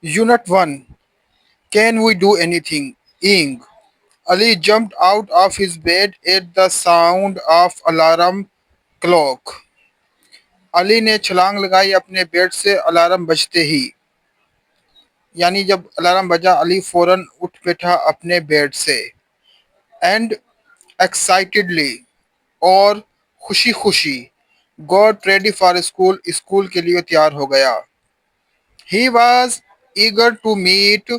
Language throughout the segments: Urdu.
Unit 1. Can we do anything? Ing. Ali jumped out of his bed at the sound of alarm clock. علی نے چھلانگ لگائی اپنے بیڈ سے الارم بجتے ہی. یعنی جب الارم بجا علی فوراً اٹھ بیٹھا اپنے بیڈ سے. اینڈ ایکسائٹیڈلی اور خوشی خوشی got ready for school school کے لیے تیار ہو گیا. He was eager to meet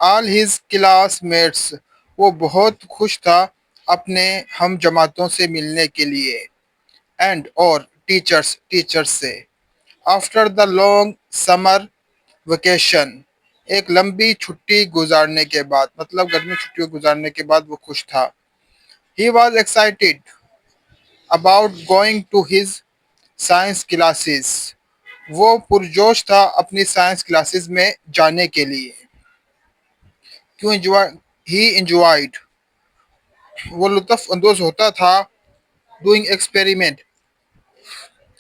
all his classmates. وہ بہت خوش تھا اپنے ہم جماعتوں سے ملنے کے لیے. اینڈ اور ٹیچرس سے. After the long summer vacation. ایک لمبی چھٹی گزارنے کے بعد مطلب گرمی چھٹیوں گزارنے کے بعد وہ خوش تھا. He was excited about going to his science classes. وہ پرجوش تھا اپنی سائنس کلاسز میں جانے کے لیے. کیوں ہی انجوائڈ. وہ لطف اندوز ہوتا تھا doing experiment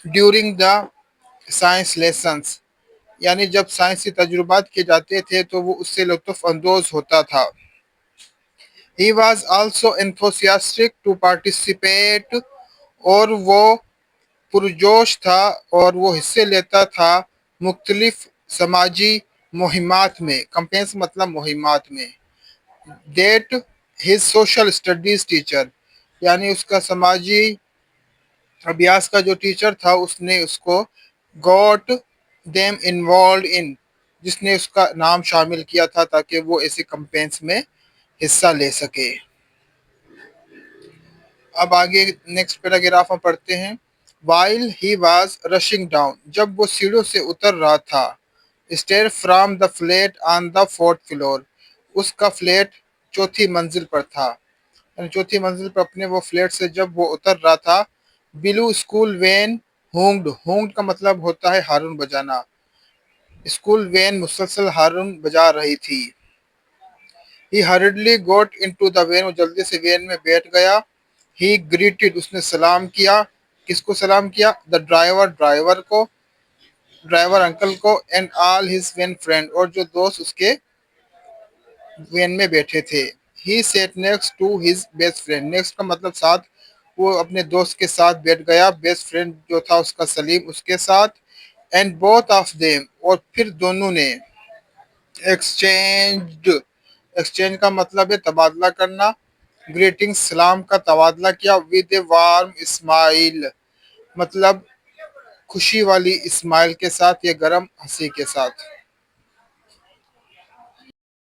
during the science lessons. یعنی جب سائنسی تجربات کیے جاتے تھے تو وہ اس سے لطف اندوز ہوتا تھا. He was also enthusiastic to participate. اور وہ پرجوش تھا اور وہ حصے لیتا تھا مختلف سماجی مہمات میں. کمپینس مطلب مہمات میں. That his social studies teacher. یعنی اس کا سماجی ابیاس کا جو ٹیچر تھا اس نے اس کو got them involved in. جس نے اس کا نام شامل کیا تھا تاکہ وہ ایسے کمپینس میں حصہ لے سکے. اب آگے نیکسٹ پیراگراف ہم پڑھتے ہیں. While he was rushing down. جب وہ سیڑھیوں سے اتر رہا تھا. Stair from the flat on the fourth floor. اس کا فلیٹ چوتھی منزل پر تھا. یعنی چوتھی منزل پر اپنے وہ فلیٹ سے جب وہ اتر رہا تھا. بلو اسکول وین ہونگڈ کا مطلب ہوتا ہے ہارن بجانا. اسکول وین مسلسل ہارن بجا رہی تھی. He hurriedly got into the van. وہ جلدی سے وین میں بیٹھ گیا. He greeted. اس نے سلام کیا. کس کو سلام کیا؟ The ڈرائیور کو، ڈرائیور انکل کو. And all his van friend. اور جو دوست اس کے وین میں بیٹھے تھے. He sat next to his best friend. next کا مطلب ساتھ. وہ اپنے دوست کے ساتھ بیٹھ گیا. بیسٹ فرینڈ جو تھا اس کا سلیم اس کے ساتھ. And both of them. اور پھر دونوں نے ایکسچینج کا مطلب ہے تبادلہ کرنا. گریٹنگ سلام کا تبادلہ کیا. ود اے وارم اسمائل مطلب خوشی والی اسمائل کے ساتھ یا گرم ہنسی کے ساتھ.